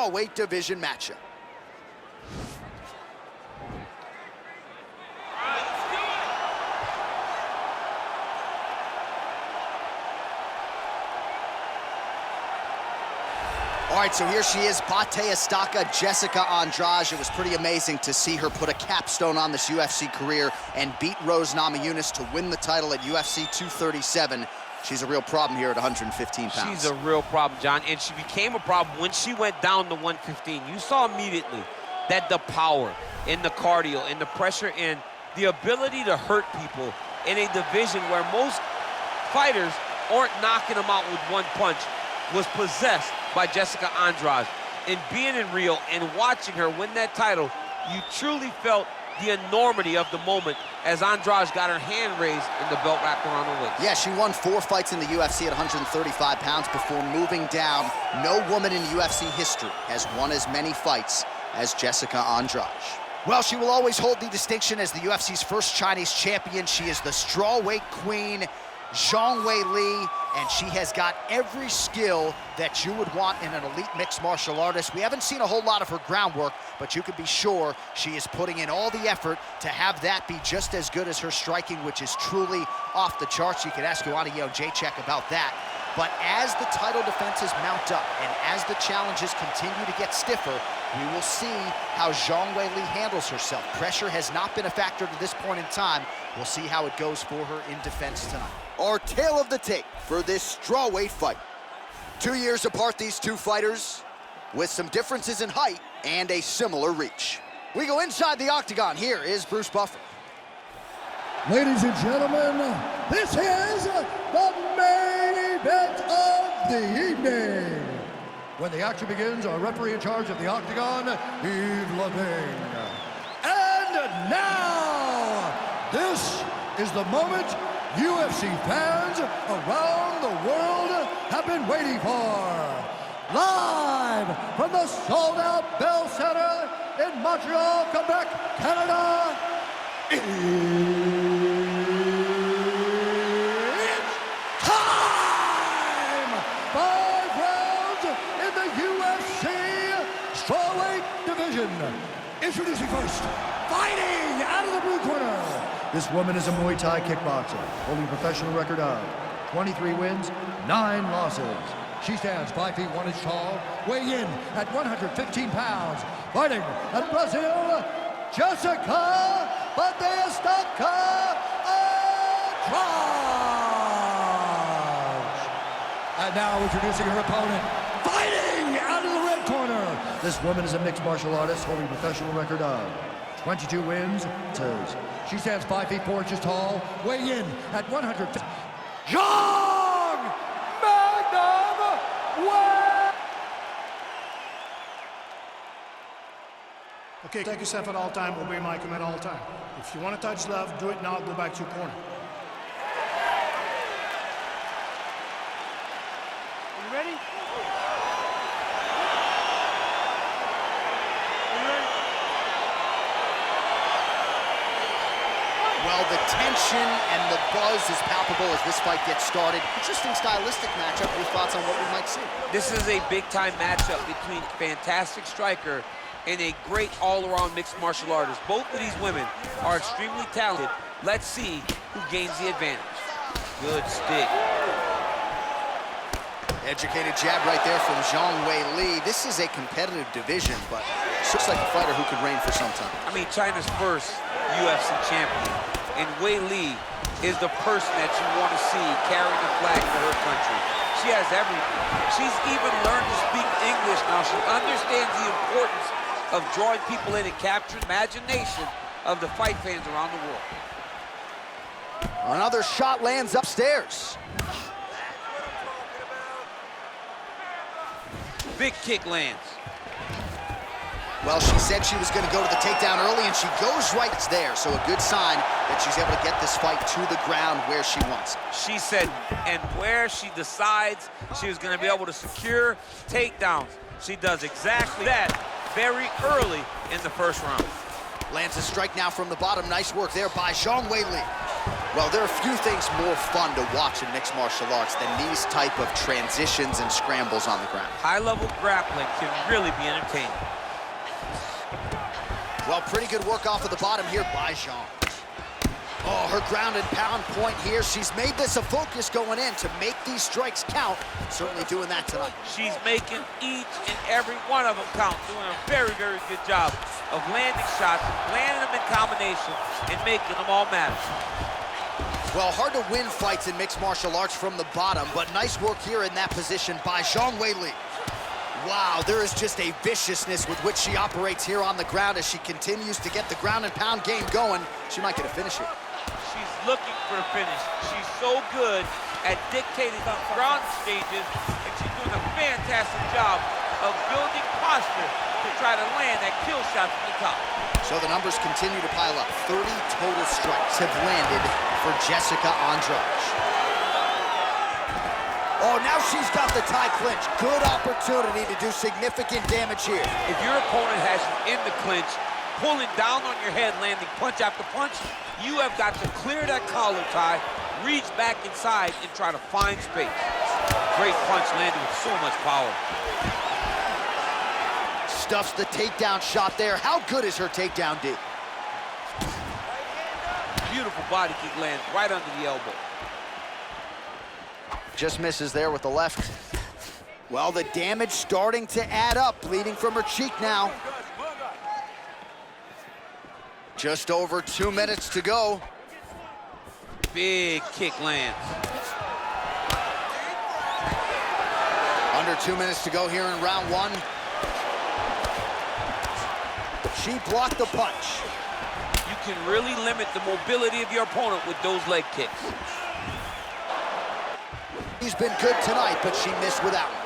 strawweight division matchup. All right, so here she is, Bate Estaca, Jessica Andrade. It was pretty amazing to see her put a capstone on this UFC career and beat Rose Namajunas to win the title at UFC 237. She's a real problem here at 115 pounds. She's a real problem, John, and she became a problem when she went down to 115. You saw immediately that the power and the cardio and the pressure and the ability to hurt people in a division where most fighters aren't knocking them out with one punch was possessed by Jessica Andrade. And being in Rio and watching her win that title, you truly felt the enormity of the moment as Andrade got her hand raised and the belt wrapped around her waist. Yeah, she won 4 fights in the UFC at 135 pounds before moving down. No woman in UFC history has won as many fights as Jessica Andrade. Well, she will always hold the distinction as the UFC's first Chinese champion. She is the strawweight queen, Zhang Weili, and she has got every skill that you would want in an elite mixed martial artist. We haven't seen a whole lot of her groundwork, but you can be sure she is putting in all the effort to have that be just as good as her striking, which is truly off the charts. You could ask Joanna Jacek about that. But as the title defenses mount up and as the challenges continue to get stiffer, we will see how Zhang Weili handles herself. Pressure has not been a factor to this point in time. We'll see how it goes for her in defense tonight. Our tale of the tape for this strawweight fight. 2 years apart, these two fighters, with some differences in height and a similar reach. We go inside the octagon. Here is Bruce Buffer. Ladies and gentlemen, this is the main event of the evening. When the action begins, our referee in charge of the octagon, Yves Levine. And now, this is the moment UFC fans around the world have been waiting for. Live from the sold-out Bell Center in Montreal, Quebec, Canada, it's time! 5 rounds in the UFC strawweight division. Introducing first, fighting out of the blue corner. This woman is a Muay Thai kickboxer, holding a professional record of 23 wins, 9 losses. She stands 5 feet 1 inch tall, weighing in at 115 pounds, fighting out of Brazil, Jessica Bate Estaca Andrade. And now introducing her opponent, fighting out of the red corner. This woman is a mixed martial artist, holding a professional record of 22 wins, 2. She stands 5 feet 4 inches tall, weighing in at 150. Zhang Magnum Weili. Okay, take yourself at all time, obey my command all time. If you want to touch love, do it now, go back to your corner. Are you ready? Well, the tension and the buzz is palpable as this fight gets started. Interesting stylistic matchup. Your thoughts on what we might see? This is a big-time matchup between a fantastic striker and a great all-around mixed martial artist. Both of these women are extremely talented. Let's see who gains the advantage. Good stick. Educated jab right there from Zhang Weili. This is a competitive division, but she looks like a fighter who could reign for some time. I mean, China's first UFC champion, and Weili is the person that you want to see carrying the flag for her country. She has everything. She's even learned to speak English now. She understands the importance of drawing people in and capturing imagination of the fight fans around the world. Another shot lands upstairs. Big kick lands. Well, she said she was going to go to the takedown early, and she goes right there. So a good sign that she's able to get this fight to the ground where she wants it. She said, and where she decides she was going to be able to secure takedowns. She does exactly that very early in the first round. Lands a strike now from the bottom. Nice work there by Zhang Weili. Well, there are few things more fun to watch in mixed martial arts than these type of transitions and scrambles on the ground. High-level grappling can really be entertaining. Well, pretty good work off of the bottom here by Zhang. Oh, her ground and pound point here. She's made this a focus going in to make these strikes count. Certainly doing that tonight. She's making each and every one of them count, doing a very, very good job of landing shots, landing them in combination, and making them all matter. Well, hard to win fights in mixed martial arts from the bottom, but nice work here in that position by Zhang Weili. Wow, there is just a viciousness with which she operates here on the ground as she continues to get the ground and pound game going. She might get a finish here. She's looking for a finish. She's so good at dictating the ground stages, and she's doing a fantastic job of building posture to try to land that kill shot from the top. So the numbers continue to pile up. 30 total strikes have landed for Jessica Andrade. Oh, now she's got the tie clinch. Good opportunity to do significant damage here. If your opponent has you in the clinch, pulling down on your head, landing punch after punch, you have got to clear that collar tie, reach back inside, and try to find space. Great punch landed with so much power. Stuffs the takedown shot there. How good is her takedown, D? Beautiful body kick lands right under the elbow. Just misses there with the left. Well, the damage starting to add up, bleeding from her cheek now. Just over 2 minutes to go. Big kick lands. Under 2 minutes to go here in round one. She blocked the punch. You can really limit the mobility of your opponent with those leg kicks. She's been good tonight, but she missed with that one.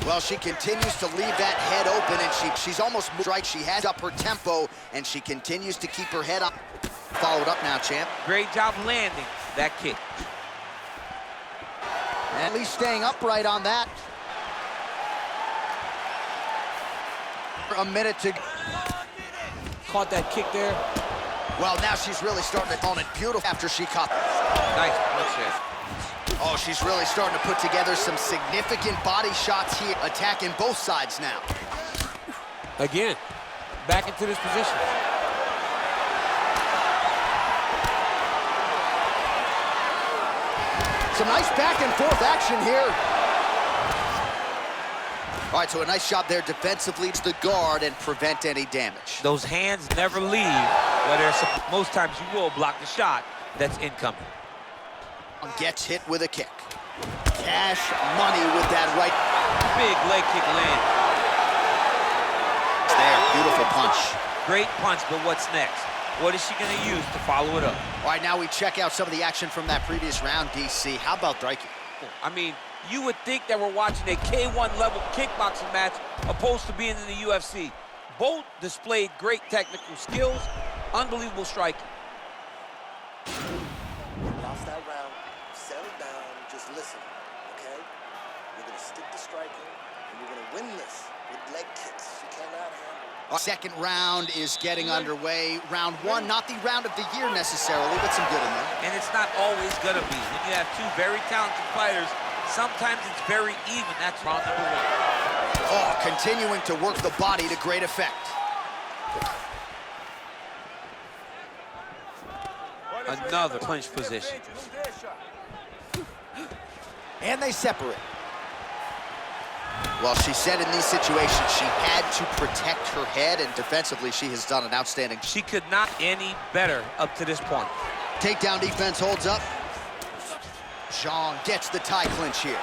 Well, she continues to leave that head open, and she's almost right. She has up her tempo, and she continues to keep her head up. Followed up now, champ. Great job landing that kick. At least staying upright on that. A minute to... Caught that kick there. Well, now she's really starting to own it. Beautiful after she caught. Nice punch there. Oh, she's really starting to put together some significant body shots here, attacking both sides now. Again, back into this position. Some nice back and forth action here. All right, so a nice job there defensively to the guard and prevent any damage. Those hands never leave where they're most times you will block the shot that's incoming. Gets hit with a kick. Cash money with that right. Big leg kick land. There, beautiful punch. Great punch, but what's next? What is she going to use to follow it up? All right, now we check out some of the action from that previous round, DC. How about Drake? I mean, you would think that we're watching a K1 level kickboxing match opposed to being in the UFC. Both displayed great technical skills, unbelievable striking. Lost that round, settle down, just listen, okay? You're gonna stick to striking, and you're gonna win this with leg kicks. You cannot handle it. Our second round is getting underway. Round one, not the round of the year necessarily, but some good in there. And it's not always gonna be. When you have two very talented fighters, sometimes it's very even. That's round number one. Oh, continuing to work the body to great effect. Another clinch position. And they separate. Well, she said in these situations she had to protect her head, and defensively she has done an outstanding job. She could not any better up to this point. Takedown defense holds up. Zhang gets the tie clinch here.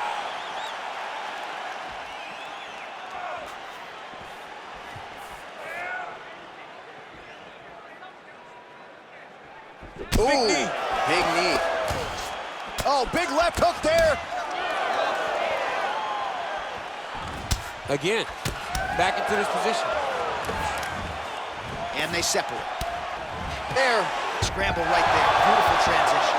Ooh, Big knee. big knee. Oh, big left hook there. Again, back into this position. And they separate. There, scramble right there. Beautiful transition.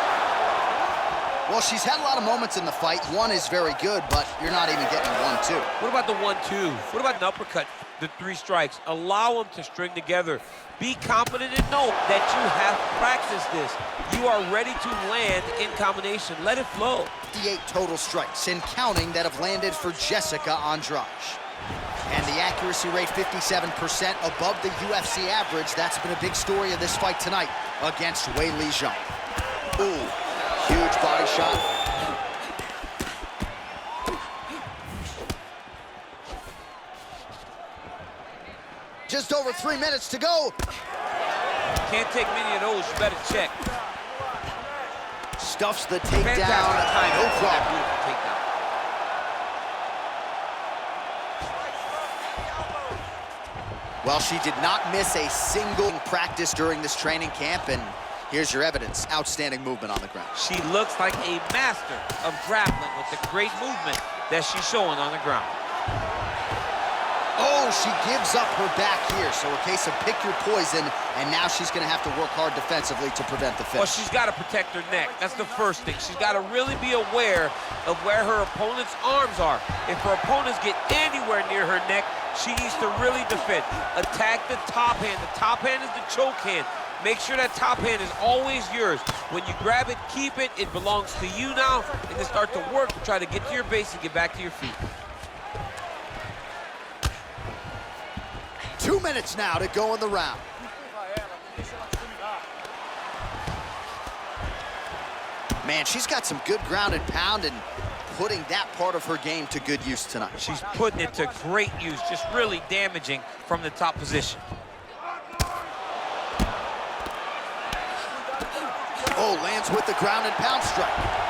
Well, she's had a lot of moments in the fight. One is very good, but you're not even getting 1-2. What about the 1-2? What about an uppercut? the 3 strikes. Allow them to string together. Be confident and know that you have practiced this. You are ready to land in combination. Let it flow. 58 total strikes and counting that have landed for Jessica Andrade. And the accuracy rate 57% above the UFC average. That's been a big story of this fight tonight against Weili Zhang. Ooh, huge body shot. Just over 3 minutes to go. Can't take many of those, you better check. Stuffs the takedown, Fantastic timing. no problem. Beautiful takedown. Well, she did not miss a single practice during this training camp, and here's your evidence. Outstanding movement on the ground. She looks like a master of grappling with the great movement that she's showing on the ground. Oh, she gives up her back here. So a case of pick your poison, and now she's going to have to work hard defensively to prevent the finish. Well, she's got to protect her neck. That's the first thing. She's got to really be aware of where her opponent's arms are. If her opponents get anywhere near her neck, she needs to really defend. Attack the top hand. The top hand is the choke hand. Make sure that top hand is always yours. When you grab it, keep it. It belongs to you now. And then start to work to try to get to your base and get back to your feet. 2 minutes now to go in the round. Man, she's got some good ground and pound and putting that part of her game to good use tonight. She's putting it to great use, just really damaging from the top position. Oh, lands with the ground and pound strike.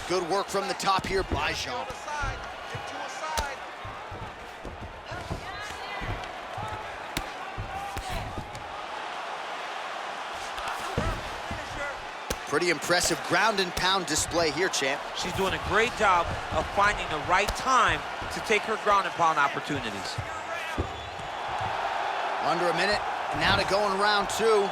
Good work from the top here by Zhang. Pretty impressive ground and pound display here, champ. She's doing a great job of finding the right time to take her ground and pound opportunities. Under a minute, now to go in round 2.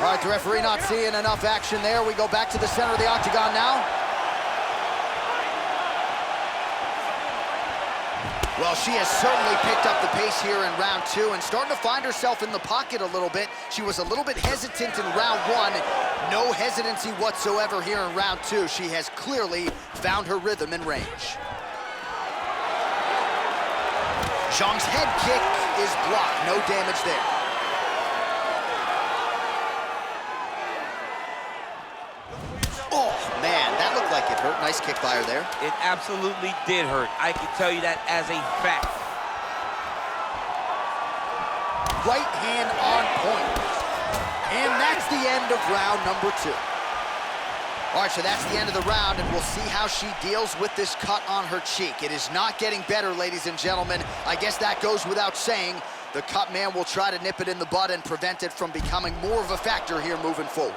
All right, the referee not seeing enough action there. We go back to the center of the octagon now. Well, she has certainly picked up the pace here in round 2 and starting to find herself in the pocket a little bit. She was a little bit hesitant in round 1. No hesitancy whatsoever here in round 2. She has clearly found her rhythm and range. Zhang's head kick is blocked. No damage there. It hurt. Nice kick by her there. It absolutely did hurt. I can tell you that as a fact. Right hand on point. And that's the end of round number 2. All right, so that's the end of the round, and we'll see how she deals with this cut on her cheek. It is not getting better, ladies and gentlemen. I guess that goes without saying. The cut man will try to nip it in the bud and prevent it from becoming more of a factor here moving forward.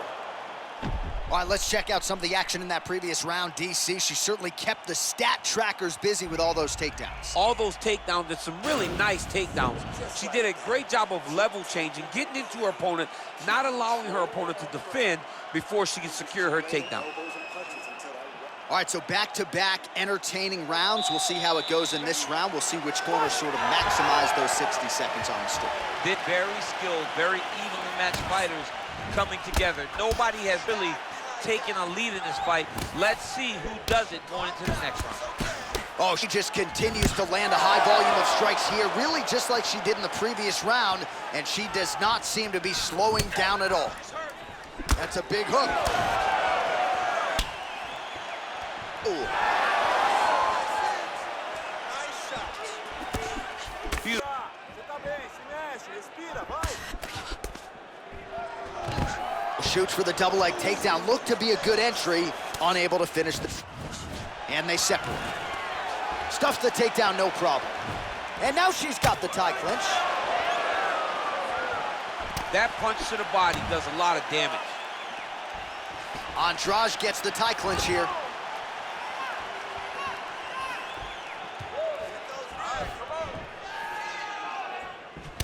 All right, let's check out some of the action in that previous round. DC, she certainly kept the stat trackers busy with all those takedowns. All those takedowns, and some really nice takedowns. She did a great job of level changing, getting into her opponent, not allowing her opponent to defend before she can secure her takedown. All right, so back-to-back entertaining rounds. We'll see how it goes in this round. We'll see which corner sort of maximize those 60 seconds on the stick. They're very skilled, very evenly matched fighters coming together. Nobody has really taking a lead in this fight. Let's see who does it going into the next round. Oh, she just continues to land a high volume of strikes here, really just like she did in the previous round, and she does not seem to be slowing down at all. That's a big hook. Ooh. Shoots for the double leg takedown. Looked to be a good entry, unable to finish the... And they separate. Stuffs the takedown, no problem. And now she's got the tie clinch. That punch to the body does a lot of damage. Andrade gets the tie clinch here.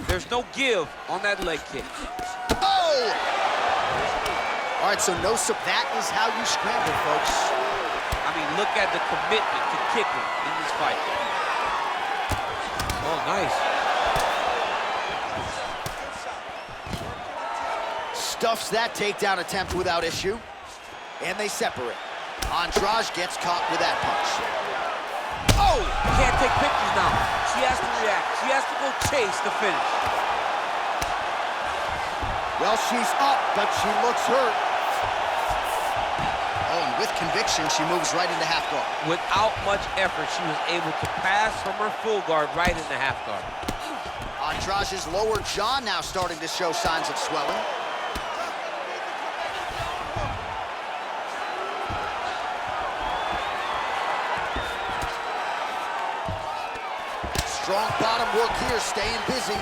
There's no give on that leg kick. Oh! All right, so that is how you scramble, folks. I mean, look at the commitment to kicking in this fight. Oh, nice. Stuffs that takedown attempt without issue. And they separate. Andrade gets caught with that punch. Oh! Can't take pictures now. She has to react. She has to go chase the finish. Well, she's up, but she looks hurt. Oh, and with conviction, she moves right into half guard. Without much effort, she was able to pass from her full guard right into half guard. Andrade's lower jaw now starting to show signs of swelling. Strong bottom work here, staying busy.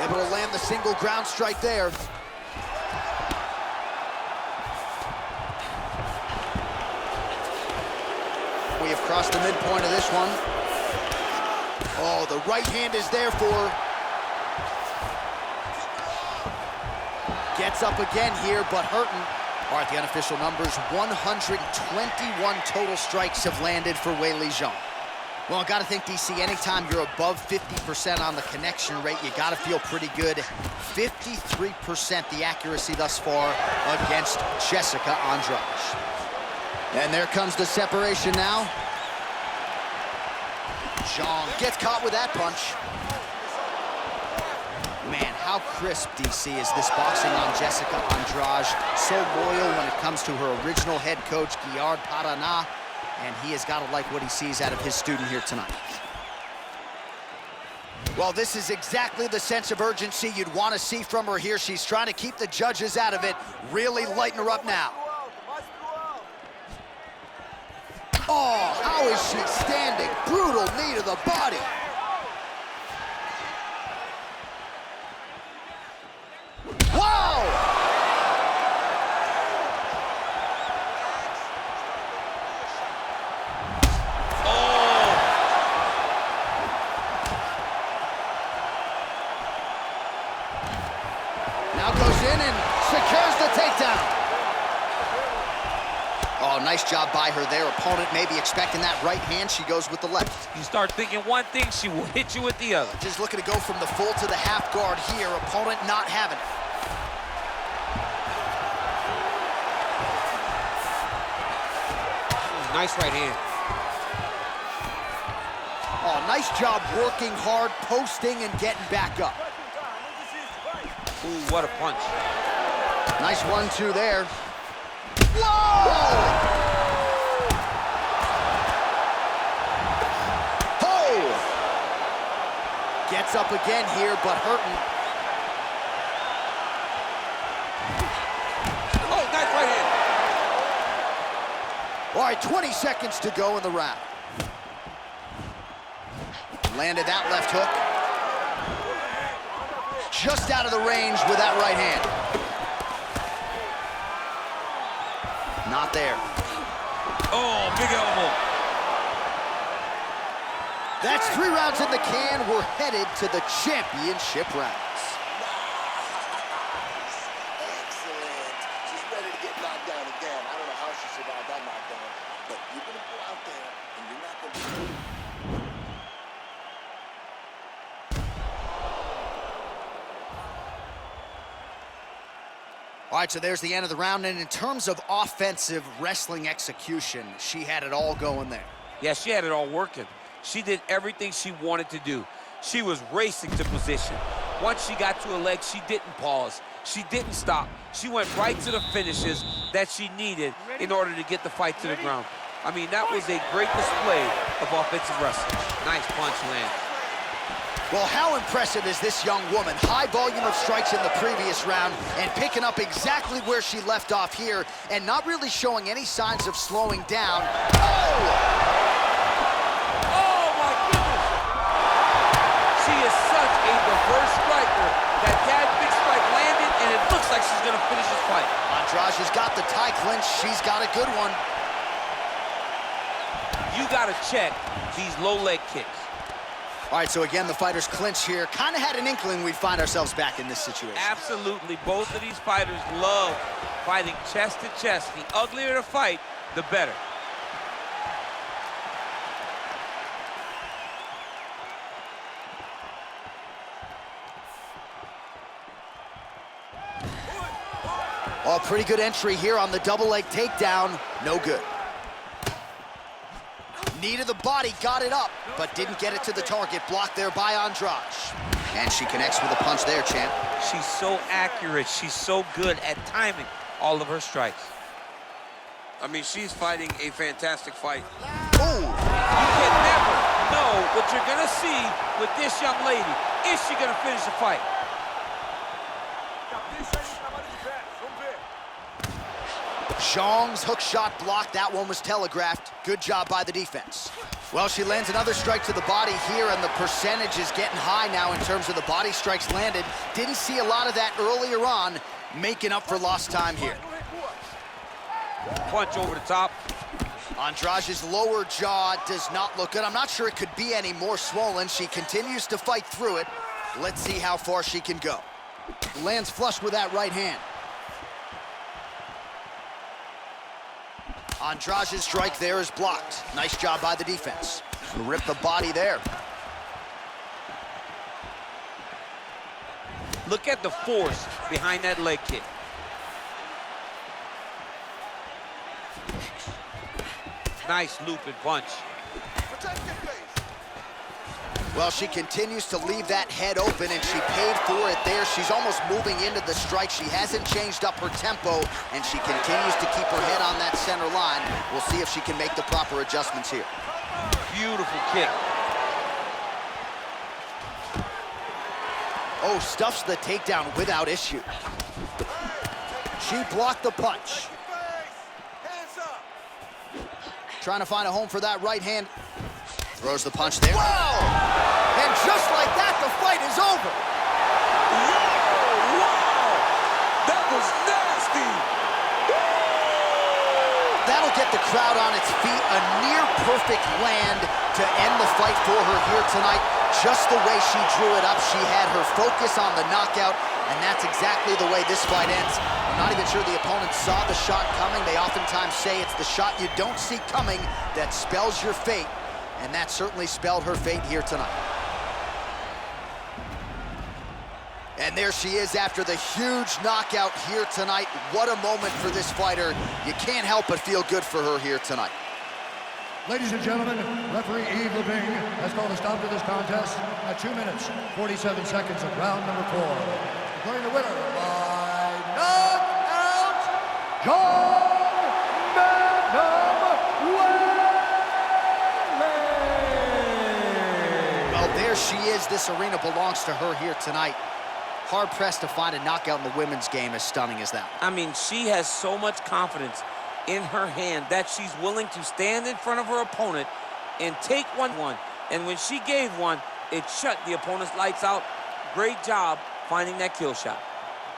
Able to land the single ground strike there. We have crossed the midpoint of this one. Oh, the right hand is there for her. Gets up again here, but hurting. All right, the unofficial numbers, 121 total strikes have landed for Weili Zhang. Well, I gotta think, DC, anytime you're above 50% on the connection rate, you gotta feel pretty good. 53% the accuracy thus far against Jessica Andrade. And there comes the separation now. Zhang gets caught with that punch. Man, how crisp, DC, is this boxing on Jessica Andrade. So loyal when it comes to her original head coach, Guillard Paraná, and he has got to like what he sees out of his student here tonight. Well, this is exactly the sense of urgency you'd want to see from her here. She's trying to keep the judges out of it, really lighten her up now. Oh, how is she standing? Brutal knee to the body. Wow! Oh! Now goes in and secures the takedown. Oh, nice job by her there. Opponent maybe expecting that right hand. She goes with the left. You start thinking one thing, she will hit you with the other. Just looking to go from the full to the half guard here. Opponent not having it. Nice right hand. Oh, nice job working hard, posting, and getting back up. Ooh, what a punch. Nice 1-2 there. Whoa! Oh! Gets up again here, but hurting. Oh, nice right hand. All right, 20 seconds to go in the round. Landed that left hook. Just out of the range with that right hand. Not there. Oh, big elbow. That's 3 rounds in the can. We're headed to the championship rounds. Excellent. She's ready to get knocked down again. I don't know how she survived that knockdown, but you're going to go out there and you're not going to... All right, so there's the end of the round, and in terms of offensive wrestling execution, she had it all going there. Yeah, she had it all working. She did everything she wanted to do. She was racing to position. Once she got to her leg, she didn't pause. She didn't stop. She went right to the finishes that she needed in order to get the fight to the ground. I mean, that was a great display of offensive wrestling. Nice punch land. Well, how impressive is this young woman? High volume of strikes in the previous round and picking up exactly where she left off here and not really showing any signs of slowing down. Oh! Oh, my goodness! She is such a diverse striker that big strike landed, and it looks like she's going to finish this fight. Andrade has got the tie clinch. She's got a good one. You got to check these low leg kicks. All right, so again, the fighters clinch here. Kind of had an inkling we'd find ourselves back in this situation. Absolutely. Both of these fighters love fighting chest to chest. The uglier the fight, the better. Oh, pretty good entry here on the double leg takedown. No good. Knee to the body, got it up, but didn't get it to the target. Blocked there by Andrade. And she connects with a punch there, champ. She's so accurate. She's so good at timing all of her strikes. I mean, she's fighting a fantastic fight. Ooh. You can never know what you're going to see with this young lady. Is she going to finish the fight? Zhang's hook shot blocked. That one was telegraphed. Good job by the defense. Well, she lands another strike to the body here, and the percentage is getting high now in terms of the body strikes landed. Didn't see a lot of that earlier on, making up for lost time here. Punch over the top. Andrade's lower jaw does not look good. I'm not sure it could be any more swollen. She continues to fight through it. Let's see how far she can go. Lands flush with that right hand. Andrade's strike there is blocked. Nice job by the defense. Rip the body there. Look at the force behind that leg kick. Nice looping punch. Well, she continues to leave that head open, and she paid for it there. She's almost moving into the strike. She hasn't changed up her tempo, and she continues to keep her head on that center line. We'll see if she can make the proper adjustments here. Beautiful kick. Oh, stuffs the takedown without issue. She blocked the punch. Trying to find a home for that right hand. Throws the punch there. Whoa! And just like that, the fight is over. Wow! That was nasty! That'll get the crowd on its feet. A near-perfect land to end the fight for her here tonight. Just the way she drew it up, she had her focus on the knockout, and that's exactly the way this fight ends. I'm not even sure the opponent saw the shot coming. They oftentimes say it's the shot you don't see coming that spells your fate. And that certainly spelled her fate here tonight. And there she is after the huge knockout here tonight. What a moment for this fighter. You can't help but feel good for her here tonight. Ladies and gentlemen, referee Yves Leving has called a stop to this contest at 2 minutes, 47 seconds of round number 4. Declaring the winner by knockout, John There she is. This arena belongs to her here tonight. Hard-pressed to find a knockout in the women's game as stunning as that. I mean, she has so much confidence in her hand that she's willing to stand in front of her opponent and take one. And when she gave one, it shut the opponent's lights out. Great job finding that kill shot.